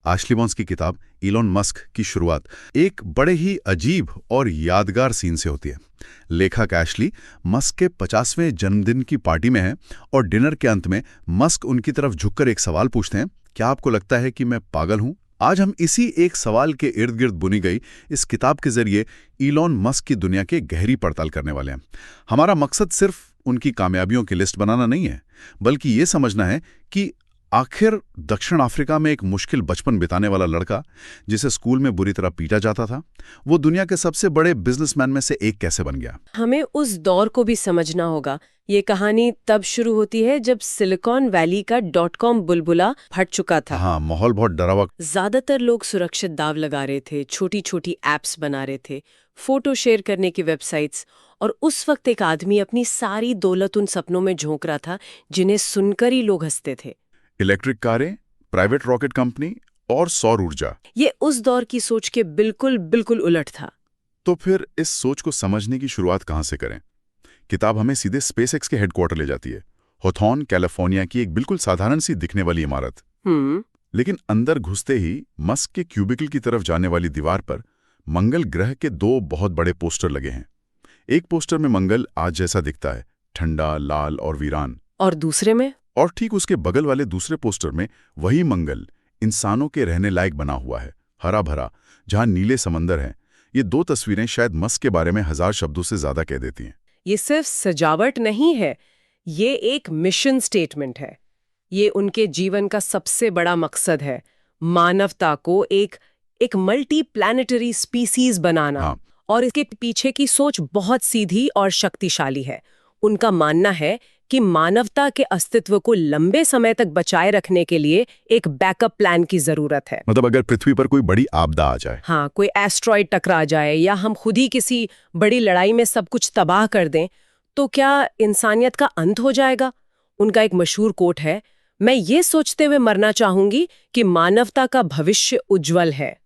Ashley bones की किताब Elon Musk की शुरुआत एक बड़े ही अजीब और यादगार सीन से होती है। लेखक एशली मस्क के 50वें जन्मदिन की पार्टी में है और डिनर के अंत में मस्क उनकी तरफ झुककर एक सवाल पूछते हैं, क्या आपको लगता है कि मैं पागल हूं? आज हम इसी एक सवाल के इर्द गिर्द बुनी गई इस किताब के जरिए इलॉन मस्क की दुनिया के गहरी पड़ताल करने वाले हैं। हमारा मकसद सिर्फ उनकी कामयाबियों की लिस्ट बनाना नहीं है, बल्कि ये समझना है कि आखिर दक्षिण अफ्रीका में एक मुश्किल बचपन बिताने वाला लड़का, जिसे स्कूल में बुरी तरह पीटा जाता था, वो दुनिया के सबसे बड़े बिजनेसमैन में से एक कैसे बन गया। हमें उस दौर को भी समझना होगा। ये कहानी तब शुरू होती है जब सिलिकॉन वैली का .com बुलबुला फट चुका था। हाँ, माहौल बहुत डरावा। ज्यादातर लोग सुरक्षित दाव लगा रहे थे, छोटी छोटी एप्स बना रहे थे, फोटो शेयर करने की वेबसाइट्स, और उस वक्त एक आदमी अपनी सारी दौलत उन सपनों में झोंक रहा था जिन्हें सुनकर ही लोग हंसते थे। इलेक्ट्रिक कारें, प्राइवेट रॉकेट कंपनी और सौर ऊर्जा। ये उस दौर की सोच के बिल्कुल उलट था। तो फिर इस सोच को समझने की शुरुआत कहां से करें? किताब हमें सीधे स्पेसएक्स के हेडक्वार्टर ले जाती है। होथॉर्न, कैलिफोर्निया की एक बिल्कुल साधारण सी दिखने वाली इमारत। लेकिन अंदर घुसते ही मस्क के क्यूबिकल की तरफ जाने वाली दीवार पर मंगल ग्रह के 2 बहुत बड़े पोस्टर लगे हैं। एक पोस्टर में मंगल आज जैसा दिखता है, ठंडा, लाल और वीरान। और दूसरे में? और ठीक उसके बगल वाले दूसरे पोस्टर में वही मंगल इंसानों के रहने लायक बना हुआ है, हरा भरा, जहां नीले समंदर हैं। ये 2 तस्वीरें शायद मस्क के बारे में 1000 शब्दों से ज्यादा कह देती हैं। ये सिर्फ सजावट नहीं है, ये एक मिशन स्टेटमेंट है। ये उनके जीवन का सबसे बड़ा मकसद है, मानवता को एक मल्टी प्लैनेटरी स्पीसीज बनाना। हाँ। और इसके पीछे की सोच बहुत सीधी और शक्तिशाली है। उनका मानना है कि मानवता के अस्तित्व को लंबे समय तक बचाए रखने के लिए एक बैकअप प्लान की जरूरत है। मतलब अगर पृथ्वी पर कोई बड़ी आपदा आ जाए, हाँ, कोई एस्ट्रॉइड टकरा जाए या हम खुद ही किसी बड़ी लड़ाई में सब कुछ तबाह कर दें, तो क्या इंसानियत का अंत हो जाएगा? उनका एक मशहूर कोट है, मैं ये सोचते हुए मरना चाहूंगी कि मानवता का भविष्य उज्जवल है।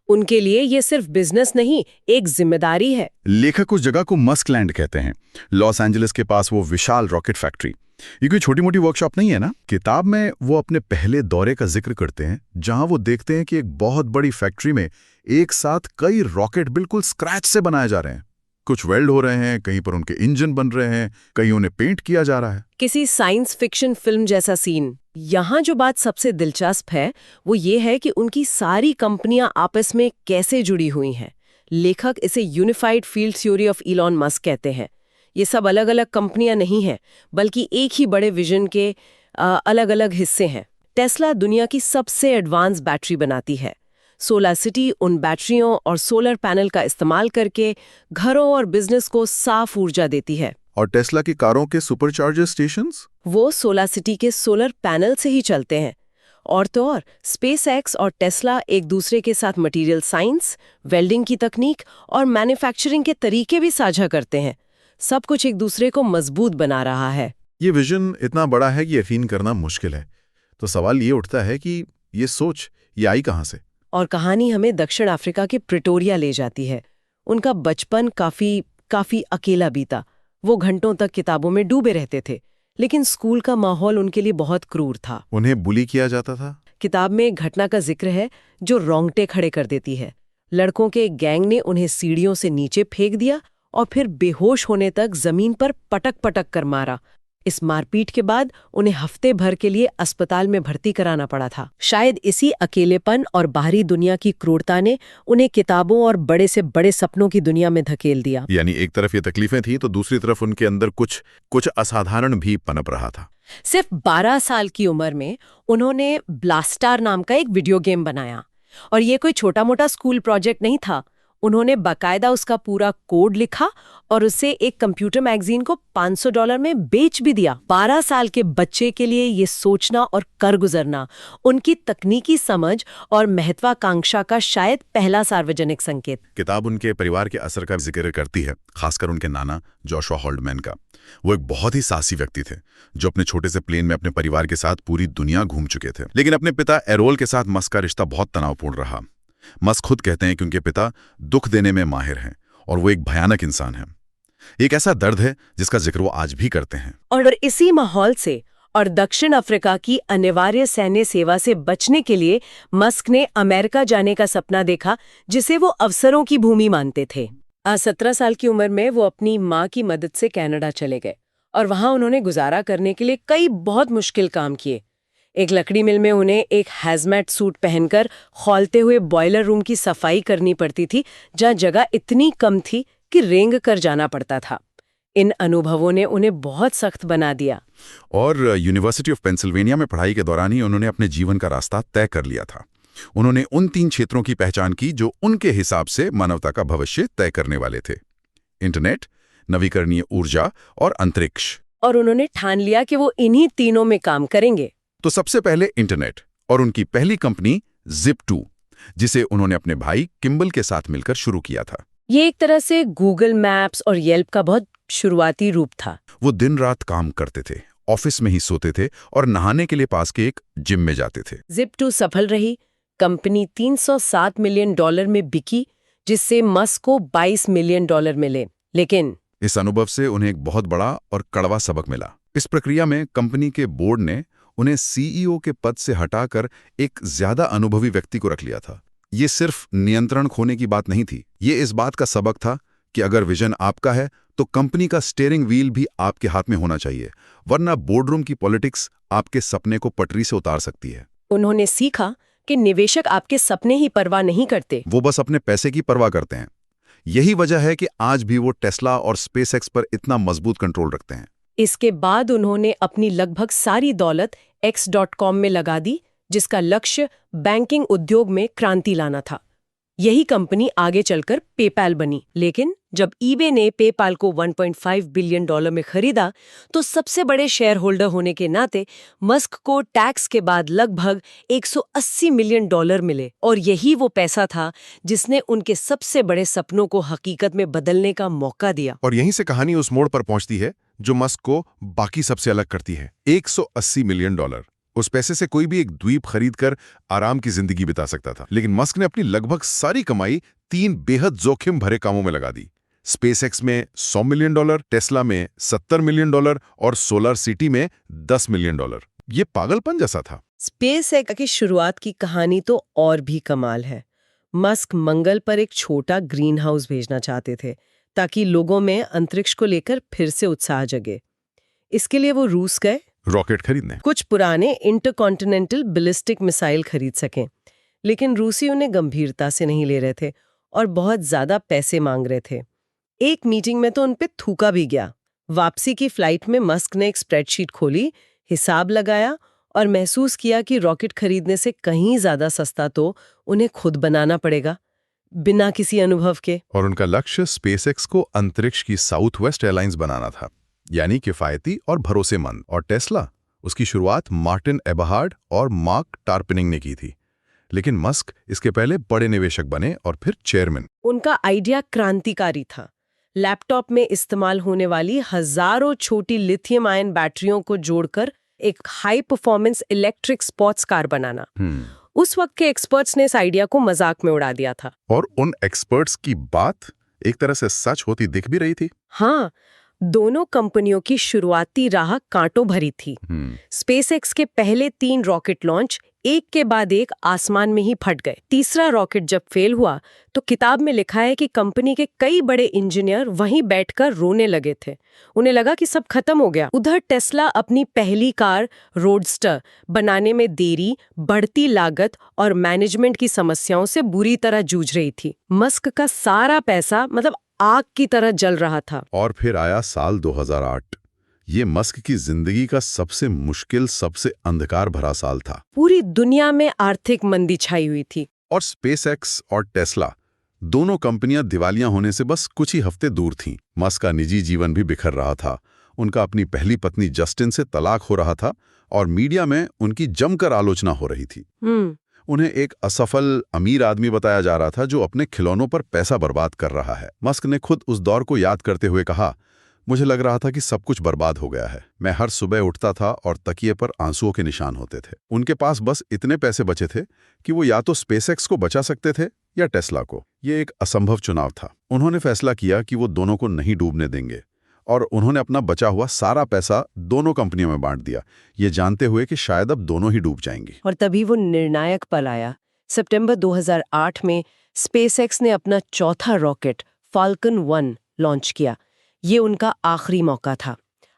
उनके लिए ये सिर्फ बिजनेस नहीं, एक जिम्मेदारी है। लेखक उस जगह को मस्कलैंड कहते हैं, लॉस एंजलिस के पास वो विशाल रॉकेट फैक्ट्री। ये कोई छोटी मोटी वर्कशॉप नहीं है ना। किताब में वो अपने पहले दौरे का जिक्र करते हैं, जहां वो देखते हैं कि एक बहुत बड़ी फैक्ट्री में एक साथ कई रॉकेट बिल्कुल स्क्रैच से बनाए जा रहे हैं। कुछ वेल्ड हो रहे हैं, कहीं पर उनके इंजन बन रहे हैं, कहीं उन्हें पेंट किया जा रहा है। किसी साइंस फिक्शन फिल्म जैसा सीन। यहाँ जो बात सबसे दिलचस्प है वो ये है कि उनकी सारी कंपनियां आपस में कैसे जुड़ी हुई हैं। लेखक इसे unified field theory of Elon Musk कहते हैं। ये सब अलग अलग कंपनियां नहीं हैं, बल्कि एक ही बड़े विजन के अलग अलग हिस्से हैं। टेस्ला दुनिया की सबसे एडवांस बैटरी बनाती है। सोलर सिटी उन बैटरियों और सोलर पैनल का इस्तेमाल करके घरों और बिजनेस को साफ ऊर्जा देती है। और टेस्ला की कारों के सुपरचार्जर स्टेशंस, वो सोलर सिटी के सोलर पैनल से ही चलते हैं। और तो और स्पेसएक्स और टेस्ला एक दूसरे के साथ मटेरियल साइंस, वेल्डिंग की तकनीक और मैन्युफैक्चरिंग के तरीके भी साझा करते हैं। सब कुछ एक दूसरे को मजबूत बना रहा है। ये विजन इतना बड़ा है कि यकीन करना मुश्किल है। तो सवाल ये उठता है कि ये सोच ये आई कहां से? और कहानी हमें दक्षिण अफ्रीका के प्रिटोरिया ले जाती है। उनका बचपन काफी अकेला बीता। वो घंटों तक किताबों में डूबे रहते थे, लेकिन स्कूल का माहौल उनके लिए बहुत क्रूर था। उन्हें बुली किया जाता था। किताब में एक घटना का जिक्र है जो रोंगटे खड़े कर देती है। लड़कों के एक गैंग ने उन्हें सीढ़ियों से नीचे फेंक दिया और फिर बेहोश होने तक जमीन पर पटक कर मारा। इस मारपीट के बाद उन्हें हफ्ते भर के लिए अस्पताल में भर्ती कराना पड़ा था। शायद इसी अकेलेपन और बाहरी दुनिया की क्रूरता ने उन्हें किताबों और बड़े से बड़े सपनों की दुनिया में धकेल दिया। यानी एक तरफ ये तकलीफें थी तो दूसरी तरफ उनके अंदर कुछ असाधारण भी पनप रहा था। सिर्फ 12 साल की उम्र में उन्होंने ब्लास्टार नाम का एक वीडियो गेम बनाया। और ये कोई छोटा मोटा स्कूल प्रोजेक्ट नहीं था। उन्होंने बाकायदा उसका पूरा कोड लिखा और उसे एक कंप्यूटर मैगजीन को $500 में बेच भी दिया। 12 साल के बच्चे के लिए ये सोचना और कर गुजरना उनकी तकनीकी समझ और महत्वाकांक्षा का शायद पहला सार्वजनिक संकेत। किताब उनके परिवार के असर का जिक्र करती है, खासकर उनके नाना जोशुआ हॉल्डमैन का। वो एक बहुत ही साहसी व्यक्ति थे जो अपने छोटे से प्लेन में अपने परिवार के साथ पूरी दुनिया घूम चुके थे। लेकिन अपने पिता एरोल के साथ मस्क का रिश्ता बहुत तनावपूर्ण रहा। मस्क खुद कहते हैं कि उनके पिता दुख देने में माहिर हैं और वो एक भयानक इंसान है। एक ऐसा दर्द है जिसका जिक्र वो आज भी करते हैं। और इसी माहौल से और दक्षिण अफ्रीका की अनिवार्य सैन्य सेवा से बचने के लिए मस्क ने अमेरिका जाने का सपना देखा, जिसे वो अवसरों की भूमि मानते थे। 17 साल की उम्र में वो अपनी माँ की मदद से कनाडा चले गए और वहां उन्होंने गुजारा करने के लिए कई बहुत मुश्किल काम किए। एक लकड़ी मिल में उन्हें एक हैजमैट सूट पहनकर खौलते हुए बॉयलर रूम की सफाई करनी पड़ती थी, जहां जगह इतनी कम थी कि रेंग कर जाना पड़ता था। इन अनुभवों ने उन्हें बहुत सख्त बना दिया। और यूनिवर्सिटी ऑफ पेंसिल्वेनिया में पढ़ाई के दौरान ही उन्होंने अपने जीवन का रास्ता तय कर लिया था। उन्होंने उन 3 क्षेत्रों की पहचान की जो उनके हिसाब से मानवता का भविष्य तय करने वाले थे: इंटरनेट, नवीकरणीय ऊर्जा और अंतरिक्ष। और उन्होंने ठान लिया कि वो इन्हीं तीनों में काम करेंगे। तो सबसे पहले इंटरनेट और उनकी पहली कंपनी Zip2, जिसे उन्होंने अपने भाई किम्बल के साथ मिलकर शुरू किया था। ये एक तरह से गूगल मैप्स और येल्प का बहुत शुरुआती रूप था। वो दिन रात काम करते थे, ऑफिस में ही सोते थे और नहाने के लिए पास के एक जिम में जाते थे। Zip2 सफल रही। कंपनी $307 मिलियन में बिकी, जिससे मस्क को $22 मिलियन मिले। लेकिन इस अनुभव से उन्हें एक बहुत बड़ा और कड़वा सबक मिला। इस प्रक्रिया में कंपनी के बोर्ड ने उन्हें सीईओ के पद से हटाकर एक ज्यादा अनुभवी व्यक्ति को रख लिया था। ये सिर्फ नियंत्रण खोने की बात नहीं थी, ये इस बात का सबक था कि अगर विजन आपका है तो कंपनी का स्टीयरिंग व्हील भी आपके हाथ में होना चाहिए, वरना बोर्डरूम की पॉलिटिक्स आपके सपने को पटरी से उतार सकती है। उन्होंने सीखा कि निवेशक आपके सपने ही परवाह नहीं करते, वो बस अपने पैसे की परवाह करते हैं। यही वजह है कि आज भी वो टेस्ला और स्पेसएक्स पर इतना मजबूत कंट्रोल रखते हैं। इसके बाद उन्होंने अपनी लगभग सारी दौलत X.com में लगा दी, जिसका लक्ष्य बैंकिंग उद्योग में क्रांति लाना था। यही कंपनी आगे चलकर पेपैल बनी। लेकिन जब ईबे ने पेपैल को $1.5 बिलियन में खरीदा, तो सबसे बड़े शेयर होल्डर होने के नाते मस्क को टैक्स के बाद लगभग $180 मिलियन मिले, और यही वो पैसा था जिसने उनके सबसे बड़े सपनों को हकीकत में बदलने का मौका दिया। और यहीं से कहानी उस मोड़ पर पहुंचती है जो मस्क को बाकी सबसे अलग करती है। $180 मिलियन। उस पैसे से कोई भी एक द्वीप खरीदकर आराम की जिंदगी बिता सकता था, लेकिन मस्क ने अपनी लगभग सारी कमाई 3 बेहद जोखिम भरे कामों में लगा दी। स्पेसएक्स में $100 मिलियन, टेस्ला में $70 मिलियन और सोलर सिटी में $10 मिलियन। ये पागलपन जैसा था। स्पेसएक्स की शुरुआत की कहानी तो और भी कमाल है। मस्क मंगल पर एक छोटा ग्रीन हाउस भेजना चाहते थे ताकि लोगों में अंतरिक्ष को लेकर फिर से उत्साह जगे। इसके लिए वो रूस गए रॉकेट खरीदने, कुछ पुराने इंटरकॉन्टिनेंटल बैलिस्टिक मिसाइल खरीद सकें। लेकिन रूसी उन्हें गंभीरता से नहीं ले रहे थे और बहुत ज्यादा पैसे मांग रहे थे। एक मीटिंग में तो उन पे थूका भी गया। वापसी की फ्लाइट में मस्क ने एक स्प्रेडशीट खोली, हिसाब लगाया और महसूस किया कि रॉकेट खरीदने से कहीं ज्यादा सस्ता तो उन्हें खुद बनाना पड़ेगा, बिना किसी अनुभव के। और उनका लक्ष्य स्पेसएक्स को अंतरिक्ष की साउथ वेस्ट एयरलाइंस बनाना था, यानी किफायती और भरोसेमंद। और टेस्ला, उसकी शुरुआत मार्टिन एबरहार्ड और मार्क टारपेनिंग ने की थी। लेकिन मस्क इसके पहले बड़े निवेशक बने और फिर चेयरमैन। उनका आइडिया क्रांतिकारी था। लैपटॉप में इस्तेमाल होने वाली हजारों छोटी लिथियम आयन बैटरियों को जोड़कर एक high performance electric sports car बनाना। उस वक्त के एक्सपर्ट्स ने इस आइडिया को मजाक में उड़ा दिया था। और उन एक्सपर्ट्स की बात एक तरह से सच होती दिख भी रही थी। हाँ, दोनों कंपनियों की शुरुआती राह कांटों भरी थी। स्पेसएक्स के पहले 3 रॉकेट लॉन्च एक के बाद एक आसमान में ही फट गए। तीसरा रॉकेट जब फेल हुआ तो किताब में लिखा है कि कंपनी के कई बड़े इंजीनियर वहीं बैठकर रोने लगे थे। उन्हें लगा कि सब खत्म हो गया। उधर टेस्ला अपनी पहली कार रोडस्टर बनाने में देरी, बढ़ती लागत और मैनेजमेंट की समस्याओं से बुरी तरह जूझ रही थी। मस्क का सारा पैसा आग की तरह जल रहा था। और फिर आया साल 2008। ये मस्क की जिंदगी का सबसे मुश्किल, सबसे अंधकार भरा साल था। पूरी दुनिया में आर्थिक मंदी छाई हुई थी और स्पेसएक्स और टेस्ला दोनों कंपनियां दिवालिया होने से बस कुछ ही हफ्ते दूर थीं। मस्क का निजी जीवन भी बिखर रहा था। उनका अपनी पहली पत्नी जस्टिन से तलाक हो रहा था और मीडिया में उनकी जमकर आलोचना हो रही थी। उन्हें एक असफल अमीर आदमी बताया जा रहा था जो अपने खिलौनों पर पैसा बर्बाद कर रहा है। मस्क ने खुद उस दौर को याद करते हुए कहा, मुझे लग रहा था कि सब कुछ बर्बाद हो गया है। मैं हर सुबह उठता था और तकिए पर आंसुओं के निशान होते थे। उनके पास बस इतने पैसे बचे थे कि वो या तो स्पेसएक्स को बचा सकते थे या टेस्ला को। ये एक असंभव चुनाव था। उन्होंने फैसला किया कि वो दोनों को नहीं डूबने देंगे और उन्होंने अपना बचा हुआ सारा पैसा दोनों कंपनियों में बांट दिया, ये जानते हुए कि शायद अब दोनों ही डूब जाएंगी। और तभी वो निर्णायक पल आया। सितंबर 2008 में स्पेसएक्स ने अपना चौथा रॉकेट फाल्कन 1 लॉन्च किया। ये उनका आखिरी मौका था।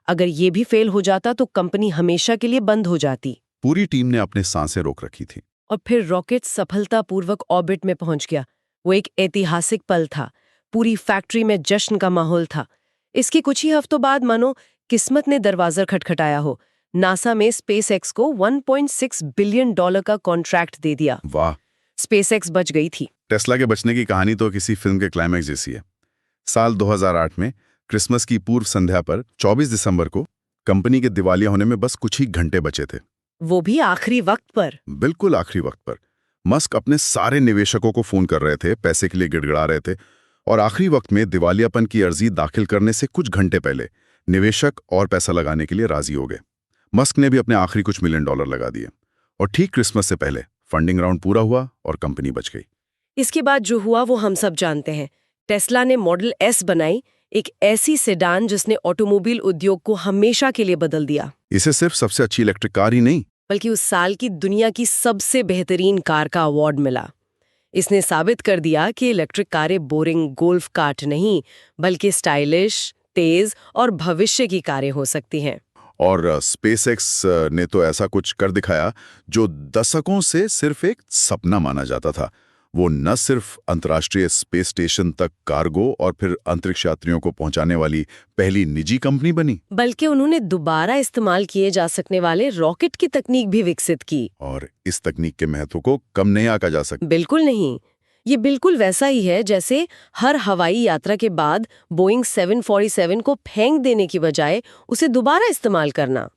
अगर ये भी फेल हो जाता तो कंपनी हमेशा के लिए बंद हो जाती। पूरी टीम ने अपने सांसें रोक रखी थी। और फिर रॉकेट सफलतापूर्वक ऑर्बिट में पहुंच गया। वो एक ऐतिहासिक पल था। पूरी फैक्ट्री में जश्न का माहौल था। इसके कुछ ही हफ्तों बाद मानो किस्मत ने दरवाजा खटखटाया हो। नासा में स्पेसएक्स को $1.6 बिलियन का कॉन्ट्रैक्ट दे दिया। वाह! स्पेसएक्स बच गई थी। टेस्ला के बचने की कहानी तो किसी फिल्म के क्लाइमैक्स जैसी है। साल 2008 में क्रिसमस की पूर्व संध्या पर 24 दिसंबर को कंपनी के दिवालिया होने में बस कुछ ही घंटे बचे थे। वो भी आखिरी वक्त पर। बिल्कुल आखिरी वक्त पर। मस्क अपने सारे निवेशकों को फोन कर रहे थे, पैसे के लिए गिड़गिड़ा रहे थे, और आखिरी वक्त में दिवालियापन की अर्जी दाखिल करने से कुछ घंटे पहले निवेशक और पैसा लगाने के लिए राजी हो गए। मस्क ने भी अपने आखिरी कुछ $1 मिलियन लगा दिए, और ठीक क्रिसमस से पहले फंडिंग राउंड पूरा हुआ और कंपनी बच गई। इसके बाद जो हुआ वो हम सब जानते हैं। टेस्ला ने मॉडल एस बनाई, एक ऐसी सेडान जिसने ऑटोमोबाइल उद्योग को हमेशा के लिए बदल दिया। इसे सिर्फ सबसे अच्छी इलेक्ट्रिक कार ही नहीं, बल्कि उस साल की दुनिया की सबसे बेहतरीन कार का अवार्ड मिला। इसने साबित कर दिया कि इलेक्ट्रिक कारें बोरिंग गोल्फ कार्ट नहीं, बल्कि स्टाइलिश, तेज और भविष्य की कारें हो सकती हैं। और स्पेसएक्स ने तो ऐसा कुछ कर दिखाया जो दशकों से सिर्फ एक सपना माना जाता था। वो न सिर्फ अंतर्राष्ट्रीय स्पेस स्टेशन तक कार्गो और फिर अंतरिक्ष यात्रियों को पहुंचाने वाली पहली निजी कंपनी बनी, बल्कि उन्होंने दोबारा इस्तेमाल किए जा सकने वाले रॉकेट की तकनीक भी विकसित की। और इस तकनीक के महत्व को कम नहीं आंका जा सकता। बिल्कुल नहीं। ये बिल्कुल वैसा ही है जैसे हर हवाई यात्रा के बाद बोइंग 747 को फेंक देने की बजाय उसे दोबारा इस्तेमाल करना।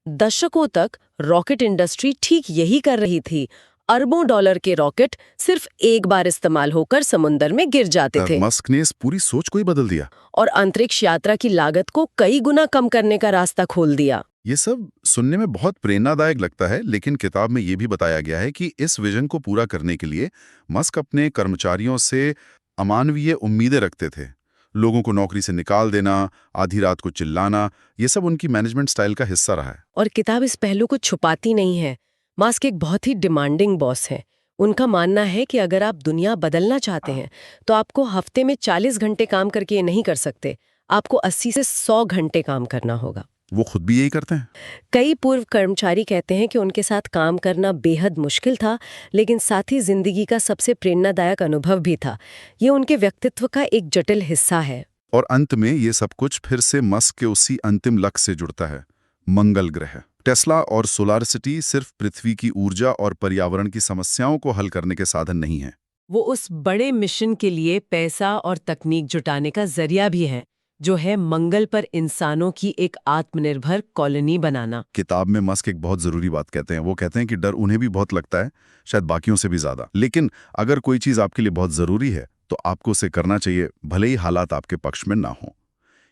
दशकों तक रॉकेट इंडस्ट्री ठीक यही कर रही थी। अरबों डॉलर के रॉकेट सिर्फ एक बार इस्तेमाल होकर समुद्र में गिर जाते थे। मस्क ने इस पूरी सोच को ही बदल दिया और अंतरिक्ष यात्रा की लागत को कई गुना कम करने का रास्ता खोल दिया। ये सब सुनने में बहुत प्रेरणादायक लगता है, लेकिन किताब में ये भी बताया गया है कि इस विजन को पूरा करने के लिए मस्क अपने कर्मचारियों से अमानवीय उम्मीदें रखते थे। लोगों को नौकरी से निकाल देना, आधी रात को चिल्लाना, ये सब उनकी मैनेजमेंट स्टाइल का हिस्सा रहा है। और किताब इस पहलू को छुपाती नहीं है। मस्क एक बहुत ही डिमांडिंग बॉस है। उनका मानना है कि अगर आप दुनिया बदलना चाहते हैं तो आपको हफ्ते में 40 घंटे काम करके ये नहीं कर सकते। आपको 80 से 100 घंटे काम करना होगा। वो खुद भी यही करते हैं। कई पूर्व कर्मचारी कहते हैं कि उनके साथ काम करना बेहद मुश्किल था, लेकिन साथ ही जिंदगी का सबसे प्रेरणादायक अनुभव भी था। ये उनके व्यक्तित्व का एक जटिल हिस्सा है। और अंत में ये सब कुछ फिर से मस्क के उसी अंतिम लक्ष्य से जुड़ता है, मंगल ग्रह। टेस्ला और सोलारिसिटी सिर्फ पृथ्वी की ऊर्जा और पर्यावरण की समस्याओं को हल करने के साधन नहीं है। वो उस बड़े मिशन के लिए पैसा और तकनीक जुटाने का जरिया भी है, जो है मंगल पर इंसानों की एक आत्मनिर्भर कॉलोनी बनाना। किताब में मस्क एक बहुत जरूरी बात कहते हैं। वो कहते हैं कि डर उन्हें भी बहुत लगता है, शायद बाकियों से भी ज्यादा, लेकिन अगर कोई चीज आपके लिए बहुत जरूरी है तो आपको उसे करना चाहिए, भले ही हालात आपके पक्ष में ना हो।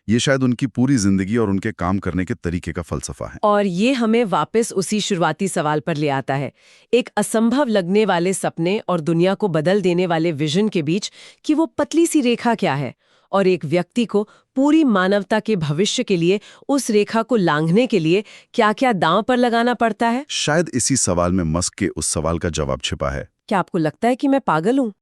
ये शायद उनकी पूरी जिंदगी और उनके काम करने के तरीके का फलसफा है। और ये हमें वापस उसी शुरुआती सवाल पर ले आता है, एक असंभव लगने वाले सपने और दुनिया को बदल देने वाले विजन के बीच कि वो पतली सी रेखा क्या है, और एक व्यक्ति को पूरी मानवता के भविष्य के लिए उस रेखा को लांघने के लिए क्या-क्या दांव पर लगाना पड़ता है। शायद इसी सवाल में मस्क के उस सवाल का जवाब छिपा है। क्या आपको लगता है कि मैं पागल हूँ?